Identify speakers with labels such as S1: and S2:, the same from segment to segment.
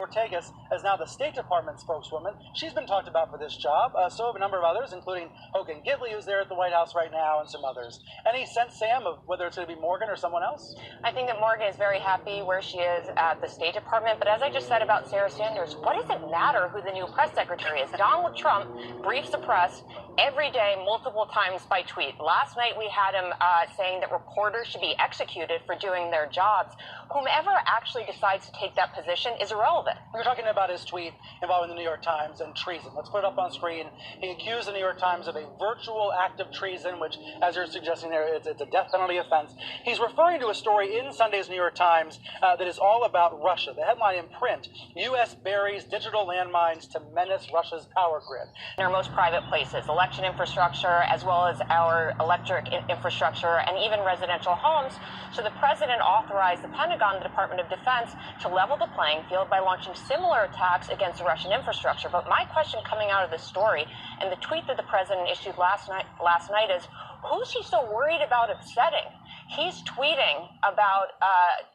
S1: Ortegas is now the State Department spokeswoman. She's been talked about for this job. So have a number of others, including Hogan Gidley, who's there at the White House right now, and some others. Any sense, Sam, of whether it's going to be Morgan or someone else?
S2: I think that Morgan is very happy where she is at the State Department. But as I just said about Sarah Sanders, what does it matter who the new press secretary is? Donald Trump briefs the press every day, multiple times by tweet. Last night we had him saying that reporters should be executed for doing their jobs. Whomever actually decides to take that position is irrelevant.
S1: We're talking about his tweet involving the New York Times and treason. Let's put it up on screen. He accused the New York Times of a virtual act of treason, which, as you're suggesting there, it's a death penalty offense. He's referring to a story in Sunday's New York Times that is all about Russia. The headline in print, U.S. buries digital landmines to menace Russia's power grid.
S2: In our most private places, election infrastructure, as well as our electric infrastructure, and even residential homes. So the president authorized the Pentagon, the Department of Defense, to level the playing field by launching similar attacks against the Russian infrastructure. But my question coming out of this story and the tweet that the president issued last night is, who's he so worried about upsetting? He's tweeting about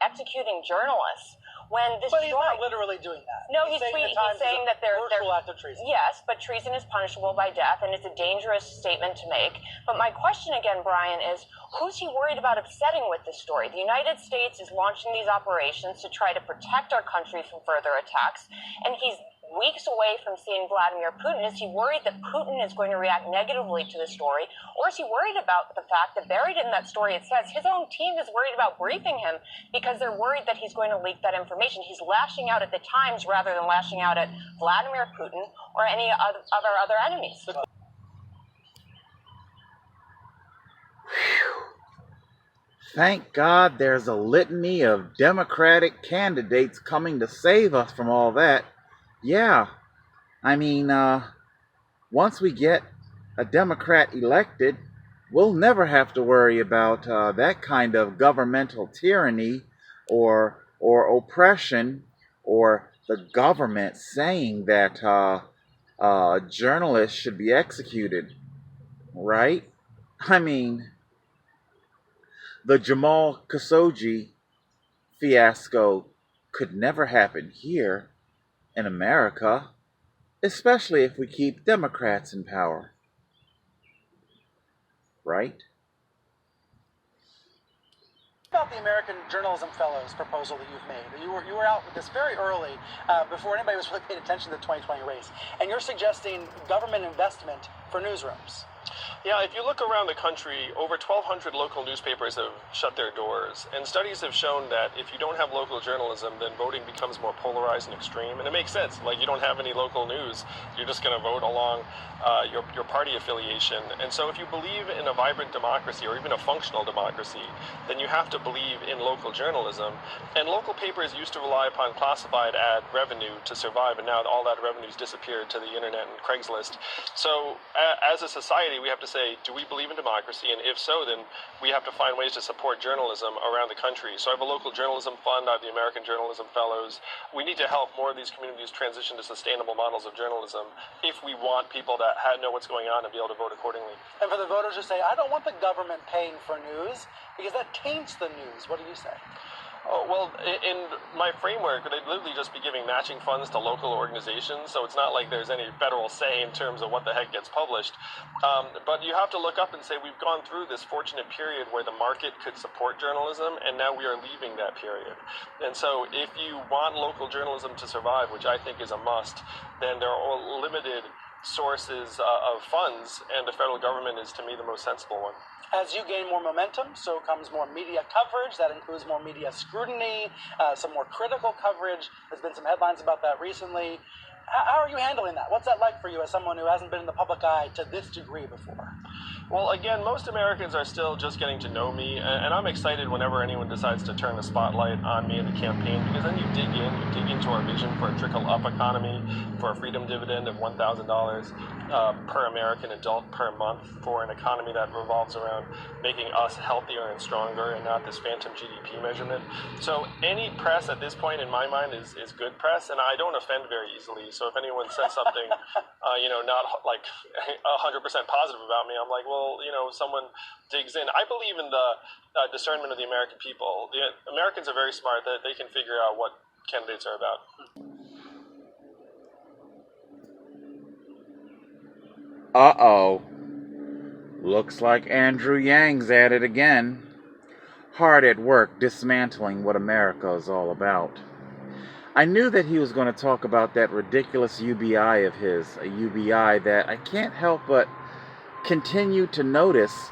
S2: executing journalists.
S1: But he's not literally doing that.
S2: No, he's saying that they're
S1: virtual act of treason.
S2: Yes, but treason is punishable by death, and it's a dangerous statement to make. But my question again, Brian, is who's he worried about upsetting with this story? The United States is launching these operations to try to protect our country from further attacks, and he's weeks away from seeing Vladimir Putin. Is he worried that Putin is going to react negatively to the story? Or is he worried about the fact that buried in that story it says his own team is worried about briefing him because they're worried that he's going to leak that information? He's lashing out at the Times rather than lashing out at Vladimir Putin or any of our other enemies.
S3: Thank God there's a litany of Democratic candidates coming to save us from all that. Yeah, I mean, once we get a Democrat elected, we'll never have to worry about that kind of governmental tyranny or oppression, or the government saying that journalists should be executed, right? I mean, the Jamal Khashoggi fiasco could never happen here in America, especially if we keep Democrats in power, right?
S1: About the American Journalism Fellows proposal that you've made. You were out with this very early, before anybody was really paying attention to the 2020 race, and you're suggesting government investment for newsrooms.
S4: Yeah, if you look around the country, over 1,200 local newspapers have shut their doors. And studies have shown that if you don't have local journalism, then voting becomes more polarized and extreme. And it makes sense. Like, you don't have any local news, you're just going to vote along your party affiliation. And so if you believe in a vibrant democracy, or even a functional democracy, then you have to believe in local journalism. And local papers used to rely upon classified ad revenue to survive, and now all that revenue's disappeared to the internet and Craigslist. So as a society, we have to say, do we believe in democracy? And if so, then we have to find ways to support journalism around the country. So I have a local journalism fund, I have the American Journalism Fellows. We need to help more of these communities transition to sustainable models of journalism if we want people to know what's going on and be able to vote accordingly.
S1: And for the voters who say, I don't want the government paying for news, because that taints the news, what do you say?
S4: Oh, well, in my framework, they'd literally just be giving matching funds to local organizations, so it's not like there's any federal say in terms of what the heck gets published. But you have to look up and say, we've gone through this fortunate period where the market could support journalism, and now we are leaving that period. And so if you want local journalism to survive, which I think is a must, then there are limited sources of funds, and the federal government is, to me, the most sensible one.
S1: As you gain more momentum, so comes more media coverage. That includes more media scrutiny, some more critical coverage. There's been some headlines about that recently. How are you handling that? What's that like for you as someone who hasn't been in the public eye to this degree before?
S4: Well, again, most Americans are still just getting to know me, and I'm excited whenever anyone decides to turn the spotlight on me in the campaign, because then you dig into our vision for a trickle-up economy, for a freedom dividend of $1,000 per American adult per month, for an economy that revolves around making us healthier and stronger and not this phantom GDP measurement. So any press at this point, in my mind, is good press, and I don't offend very easily. So if anyone says something, not like 100% positive about me, I'm like, well, someone digs in. I believe in the discernment of the American people. The Americans are very smart, that they can figure out what candidates are about.
S3: Uh-oh. Looks like Andrew Yang's at it again. Hard at work dismantling what America is all about. I knew that he was going to talk about that ridiculous UBI of his, a UBI that I can't help but continue to notice.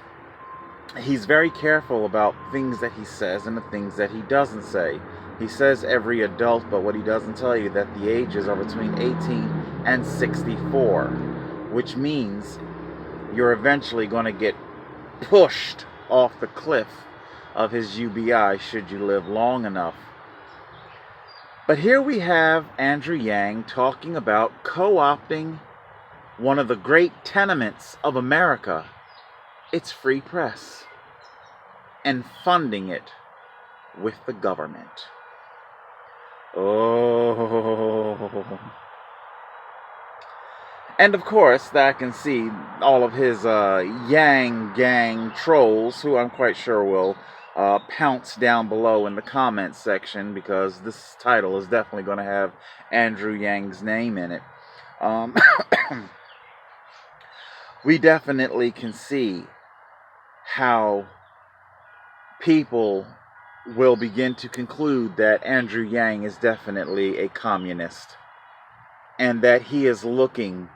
S3: He's very careful about things that he says and the things that he doesn't say. He says every adult, but what he doesn't tell you that the ages are between 18 and 64, which means you're eventually going to get pushed off the cliff of his UBI should you live long enough. But here we have Andrew Yang talking about co-opting one of the great tenements of America, its free press, and funding it with the government. Oh. And of course, I can see all of his Yang Gang trolls, who I'm quite sure will pounce down below in the comments section, because this title is definitely going to have Andrew Yang's name in it. We definitely can see how people will begin to conclude that Andrew Yang is definitely a communist, and that he is looking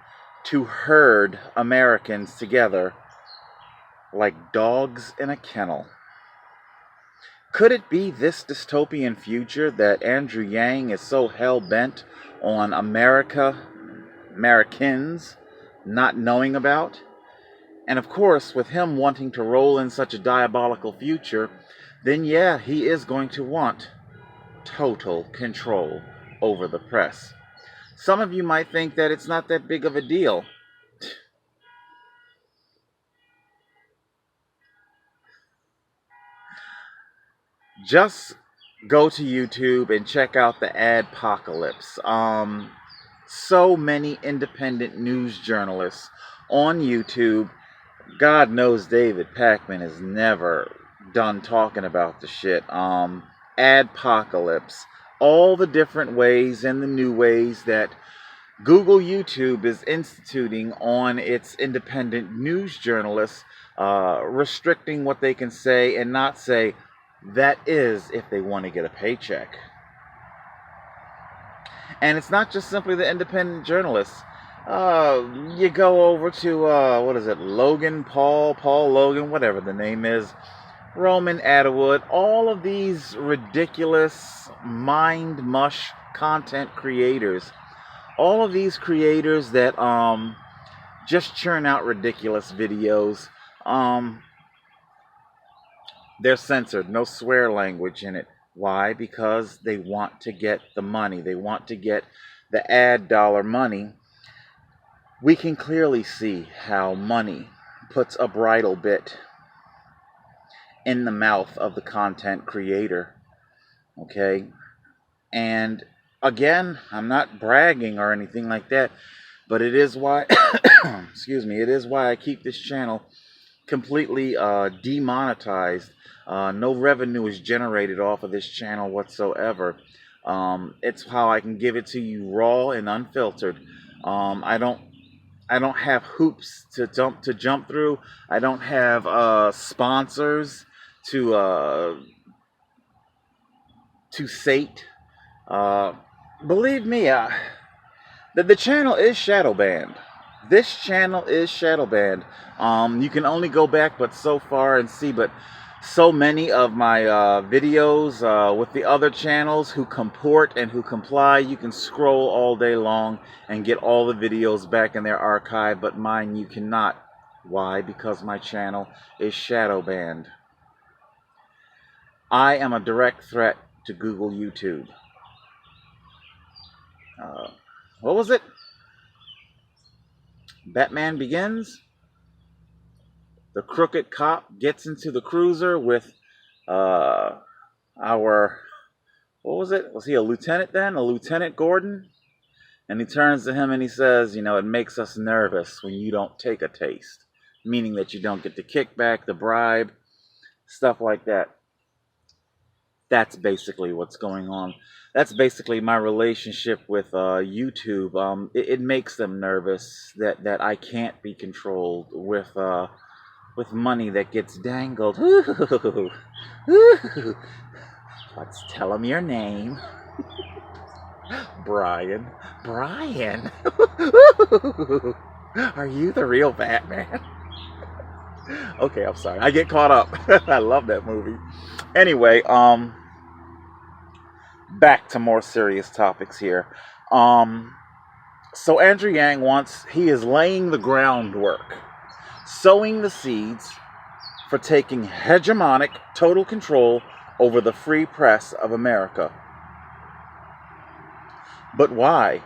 S3: to herd Americans together like dogs in a kennel. Could it be this dystopian future that Andrew Yang is so hell-bent on Americans not knowing about? And of course, with him wanting to roll in such a diabolical future, then yeah, he is going to want total control over the press. Some of you might think that it's not that big of a deal. Just go to YouTube and check out the Adpocalypse. So many independent news journalists on YouTube. God knows David Pakman is never done talking about the shit. Adpocalypse. All the different ways and the new ways that Google YouTube is instituting on its independent news journalists, restricting what they can say and not say. That is if they want to get a paycheck. And it's not just simply the independent journalists. You go over to, Logan Paul Logan, whatever the name is, Roman Atwood, all of these ridiculous mind mush content creators, all of these creators that just churn out ridiculous videos, they're censored, no swear language in it. Why? Because they want to get the money. They want to get the ad dollar money. We can clearly see how money puts a bridle bit in the mouth of the content creator. Okay? And again, I'm not bragging or anything like that, but it is why, it is why I keep this channel completely demonetized. No revenue is generated off of this channel whatsoever. It's how I can give it to you raw and unfiltered. I don't have hoops to jump through. I don't have sponsors to sate. Believe me, the channel is shadow banned. This channel is shadow banned. You can only go back but so far and see, but so many of my videos with the other channels who comport and who comply, you can scroll all day long and get all the videos back in their archive, but mine you cannot. Why? Because my channel is shadow banned. I am a direct threat to Google YouTube. What was it? Batman Begins? The crooked cop gets into the cruiser with what was it? Was he a lieutenant then? A Lieutenant Gordon? And he turns to him and he says, you know, it makes us nervous when you don't take a taste. Meaning that you don't get the kickback, the bribe, stuff like that. That's basically what's going on. That's basically my relationship with YouTube. It makes them nervous that I can't be controlled with money that gets dangled. Ooh, ooh. Let's tell them your name. Brian. Brian. Are you the real Batman? Okay, I'm sorry. I get caught up. I love that movie. Anyway, back to more serious topics here. So Andrew Yang he is laying the groundwork, sowing the seeds for taking hegemonic total control over the free press of America. But why?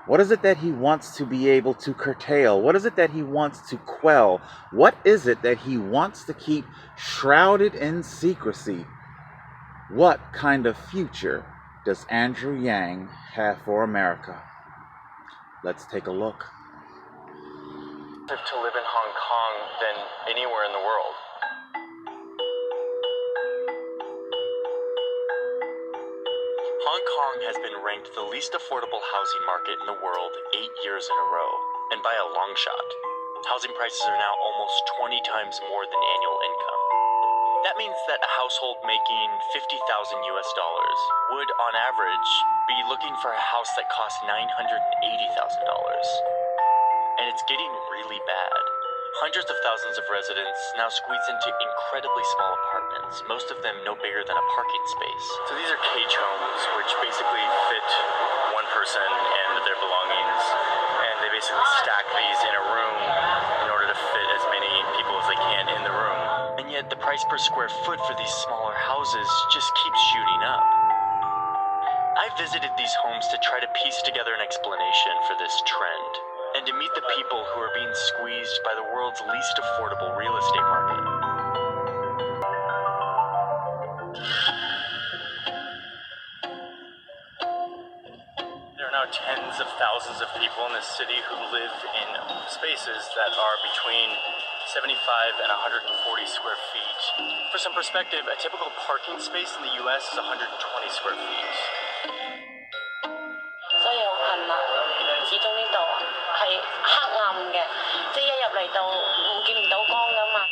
S3: What is it that he wants to be able to curtail? What is it that he wants to quell? What is it that he wants to keep shrouded in secrecy? What kind of future does Andrew Yang have for America? Let's take a look.
S5: To live in Hong Kong than anywhere in the world. Hong Kong has been ranked the least affordable housing market in the world 8 years in a row, and by a long shot. Housing prices are now almost 20 times more than annual income. That means that a household making $50,000 US would, on average, be looking for a house that costs $980,000. And it's getting really bad. Hundreds of thousands of residents now squeeze into incredibly small apartments, most of them no bigger than a parking space. So these are cage homes, which basically fit one person and their belongings, and they basically stack these in a room in order to fit as many people as they can in the room. And yet the price per square foot for these smaller houses just keeps shooting up. I visited these homes to try to piece together an explanation for this trend, and to meet the people who are being squeezed by the world's least affordable real estate market. There are now tens of thousands of people in this city who live in spaces that are between 75 and 140 square feet. For some perspective, a typical parking space in the US is 120 square feet.
S6: 所以好近啦，始終呢度係黑暗嘅，即係一入嚟到見唔到光噶嘛。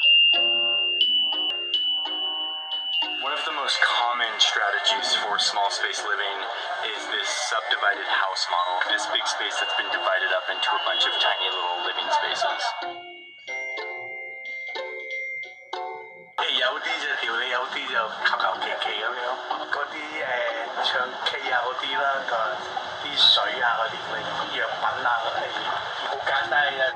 S5: One of the most common strategies for small space living is this subdivided house model. This big space that's been divided up into a bunch of tiny little living spaces. 有啲就條理，有啲就求求其其咁樣。嗰啲唱 K 啊嗰啲啦，啲水啊嗰啲藥品啊嗰啲，好簡單嘅。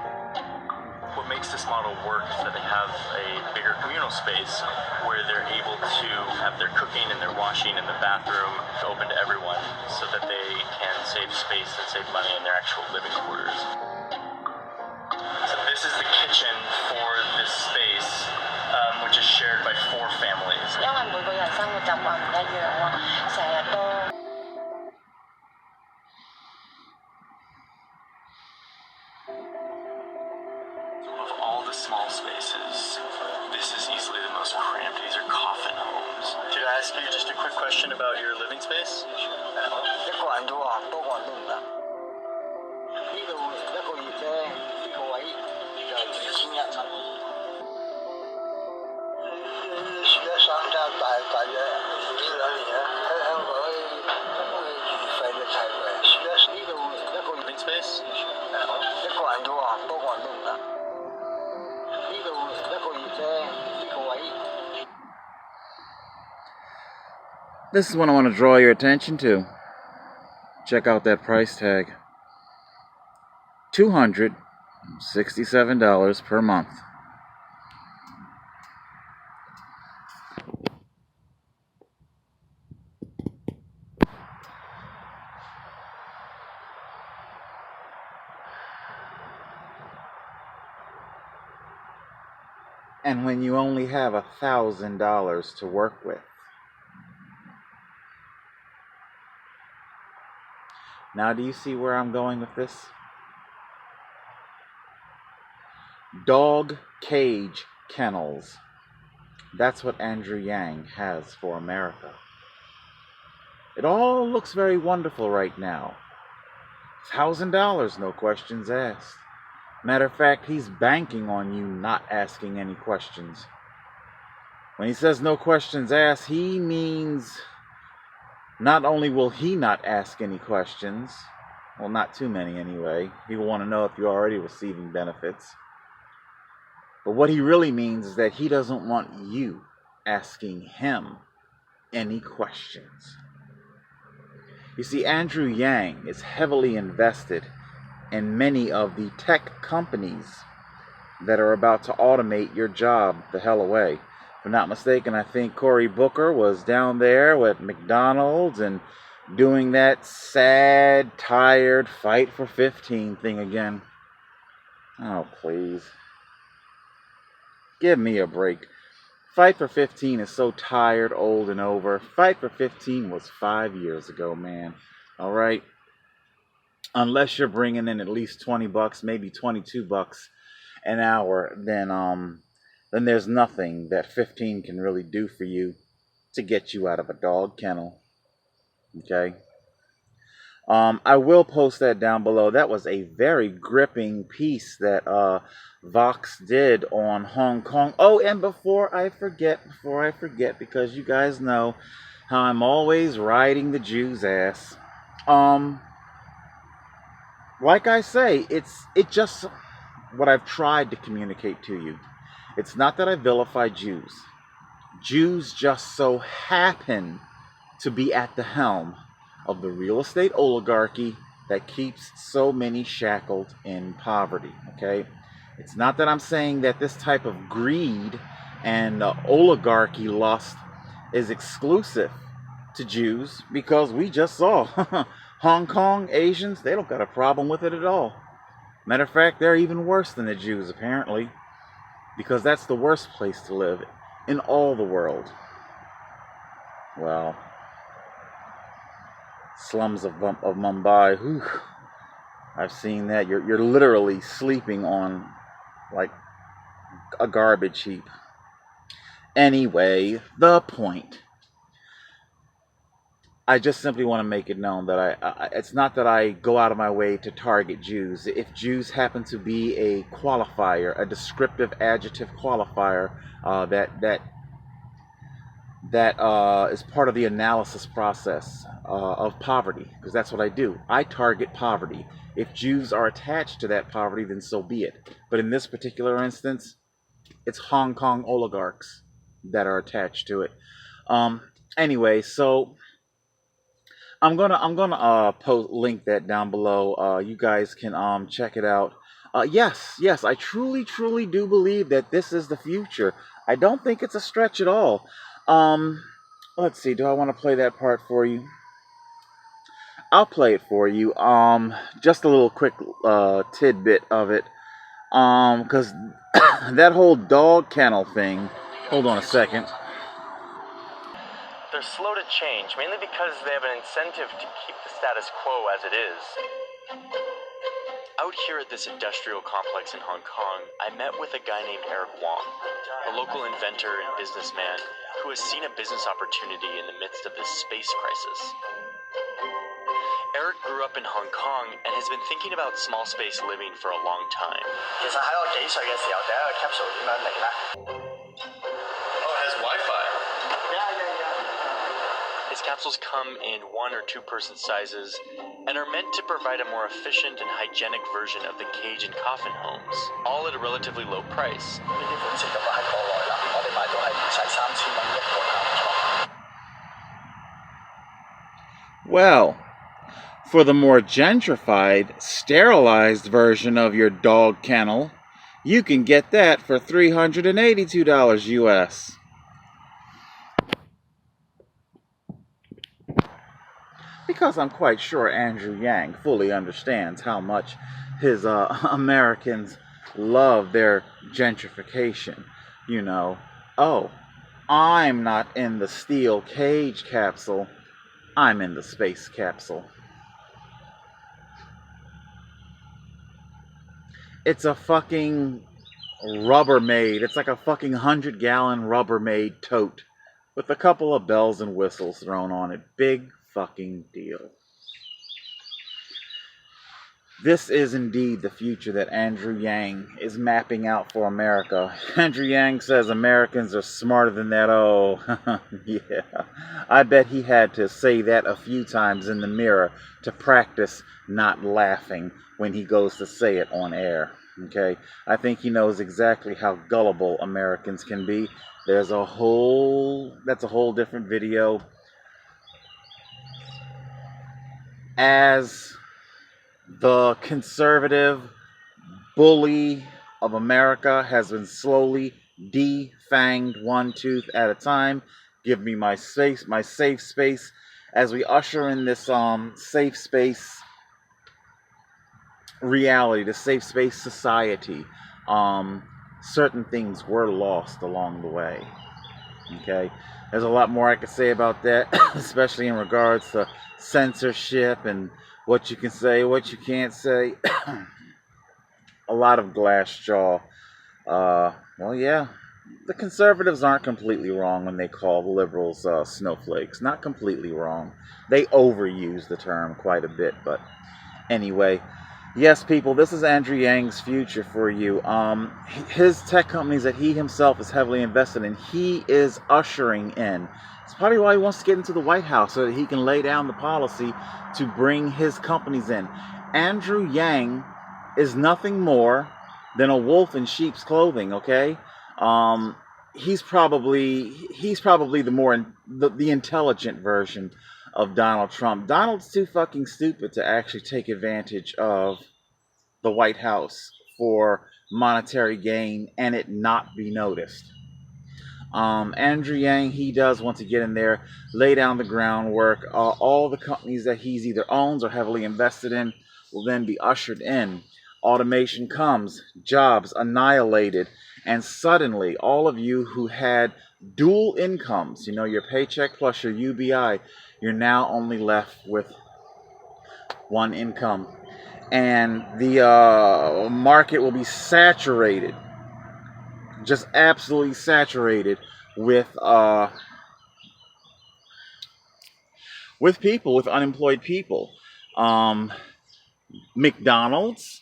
S5: What makes this model work is that they have a bigger communal space where they're able to have their cooking and their washing in the bathroom open to everyone so that they can save space and save money in their actual living quarters. So this is the kitchen for this space, which is shared by 4 families.
S6: 因為每個人生活習慣唔一樣啊，成日都。
S5: Of all the small spaces, this is easily the most cramped. These are coffin homes. Could I ask you just a quick question about your living space? 一個人都話，多個人都唔得。呢度一個月咧，呢個位就2100蚊。住得三間大約呢2年啦，喺香港啲月費都太貴。住得呢度一個 living space， 一個人都話，多個人都唔得。
S3: This is what I want to draw your attention to. Check out that price tag. $267 per month. And when you only have $1,000 to work with. Now, do you see where I'm going with this? Dog cage kennels. That's what Andrew Yang has for America. It all looks very wonderful right now. $1,000, no questions asked. Matter of fact, he's banking on you not asking any questions. When he says no questions asked, he means not only will he not ask any questions, well, not too many anyway. He will want to know if you're already receiving benefits. But what he really means is that he doesn't want you asking him any questions. You see, Andrew Yang is heavily invested in many of the tech companies that are about to automate your job the hell away. If I'm not mistaken, I think Cory Booker was down there with McDonald's and doing that sad, tired Fight for 15 thing again. Oh, please. Give me a break. Fight for 15 is so tired, old, and over. Fight for 15 was 5 years ago, man. All right? Unless you're bringing in at least $20, maybe $22 an hour, then there's nothing that 15 can really do for you to get you out of a dog kennel. Okay? I will post that down below. That was a very gripping piece that Vox did on Hong Kong. Oh, and before I forget, because you guys know how I'm always riding the Jews' ass. Like I say, it just what I've tried to communicate to you. It's not that I vilify Jews. Jews just so happen to be at the helm of the real estate oligarchy that keeps so many shackled in poverty, okay? It's not that I'm saying that this type of greed and oligarchy lust is exclusive to Jews, because we just saw Hong Kong Asians, they don't got a problem with it at all. Matter of fact, they're even worse than the Jews, apparently, because that's the worst place to live in all the world. Well, slums of Mumbai, whew, I've seen that. You're literally sleeping on like a garbage heap. Anyway, the point. I just simply want to make it known that it's not that I go out of my way to target Jews. If Jews happen to be a qualifier, a descriptive adjective qualifier that is part of the analysis process of poverty, because that's what I do. I target poverty. If Jews are attached to that poverty, then so be it. But in this particular instance, it's Hong Kong oligarchs that are attached to it. Anyway, so I'm gonna link that down below. You guys can check it out. Yes, I truly do believe that this is the future. I don't think it's a stretch at all. Let's see, do I want to play that part for you? I'll play it for you. Just a little quick tidbit of it. Because that whole dog kennel thing. Hold on a second.
S5: They're slow to change, mainly because they have an incentive to keep the status quo as it is. Out here at this industrial complex in Hong Kong, I met with a guy named Eric Wong, a local inventor and businessman who has seen a business opportunity in the midst of this space crisis. Eric grew up in Hong Kong and has been thinking about small space living for a long time.
S7: 其實喺我幾歲嘅時候，第一個 capsule 點樣嚟咧？
S4: Oh, it has Wi-Fi.
S5: His capsules come in 1 or 2 person sizes and are meant to provide a more efficient and hygienic version of the cage and coffin homes, all at a relatively low price.
S7: 呢啲款式咁啊喺國內啦，我哋買到係齊3000蚊一個探床。
S3: Well, for the more gentrified, sterilized version of your dog kennel, you can get that for $382 US. Because I'm quite sure Andrew Yang fully understands how much his Americans love their gentrification. You know, oh, I'm not in the steel cage capsule, I'm in the space capsule. It's a fucking Rubbermaid. It's like a fucking 100-gallon Rubbermaid tote with a couple of bells and whistles thrown on it. Big fucking deal. This is indeed the future that Andrew Yang is mapping out for America. Andrew Yang says Americans are smarter than that. Oh, yeah. I bet he had to say that a few times in the mirror to practice not laughing when he goes to say it on air. Okay? I think he knows exactly how gullible Americans can be. That's a whole different video. As the conservative bully of America has been slowly defanged one tooth at a time. Give me my safe space as we usher in this safe space reality, the safe space society. Certain things were lost along the way. Okay, there's a lot more I could say about that, especially in regards to censorship and what you can say, what you can't say. A lot of glass jaw. Well, yeah, the conservatives aren't completely wrong when they call the liberals snowflakes. Not completely wrong. They overuse the term quite a bit, but anyway. Yes, people, this is Andrew Yang's future for you. His tech companies that he himself is heavily invested in, he is ushering in. It's probably why he wants to get into the White House, so that he can lay down the policy to bring his companies in. Andrew Yang is nothing more than a wolf in sheep's clothing, okay? He's probably the intelligent version of Donald Trump. Donald's too fucking stupid to actually take advantage of the White House for monetary gain and it not be noticed. Andrew Yang, he does want to get in there, lay down the groundwork. All the companies that he's either owns or heavily invested in will then be ushered in. Automation comes, jobs annihilated, and suddenly all of you who had dual incomes, you know, your paycheck plus your UBI, you're now only left with one income. And the market will be saturated, just absolutely saturated with people, with unemployed people. McDonald's,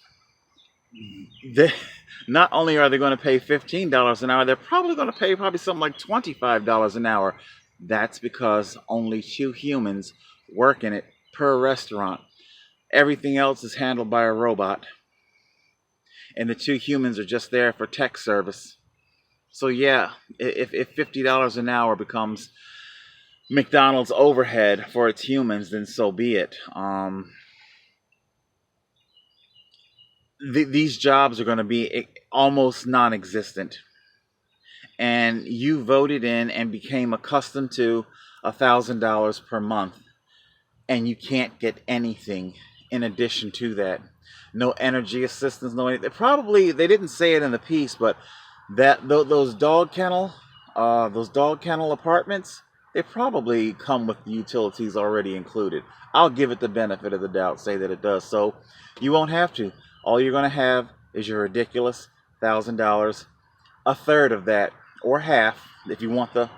S3: not only are they going to pay $15 an hour, they're probably going to pay something like $25 an hour. That's because only 2 humans work in it per restaurant. Everything else is handled by a robot. And the 2 humans are just there for tech service. So yeah, if $50 an hour becomes McDonald's overhead for its humans, then so be it. These jobs are going to be almost non-existent. And you voted in and became accustomed to $1,000 per month. And you can't get anything in addition to that. No energy assistance, no anything. Probably, they didn't say it in the piece, but those dog kennel apartments, they probably come with utilities already included. I'll give it the benefit of the doubt, say that it does. So you won't have to. All you're going to have is your ridiculous $1,000. A third of that, or half, if you want the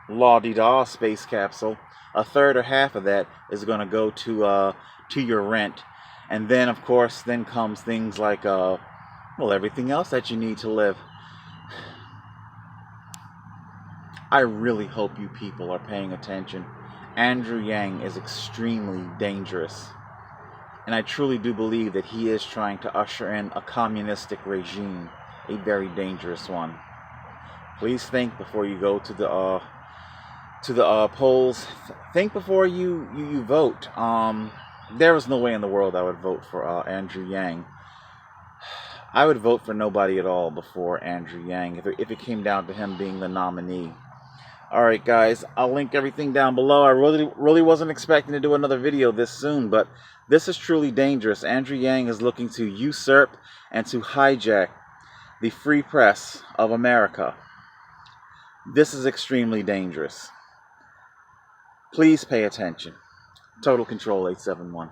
S3: la-di-da space capsule, a third or half of that is going to go to your rent. And then, of course, then comes things like, well, everything else that you need to live. I really hope you people are paying attention. Andrew Yang is extremely dangerous. And I truly do believe that he is trying to usher in a communistic regime, a very dangerous one. Please think before you go to the polls. Think before you vote. There was no way in the world I would vote for Andrew Yang. I would vote for nobody at all before Andrew Yang if it came down to him being the nominee. Alright guys, I'll link everything down below. I really wasn't expecting to do another video this soon, but this is truly dangerous. Andrew Yang is looking to usurp and to hijack the free press of America. This is extremely dangerous. Please pay attention. Total Control 871.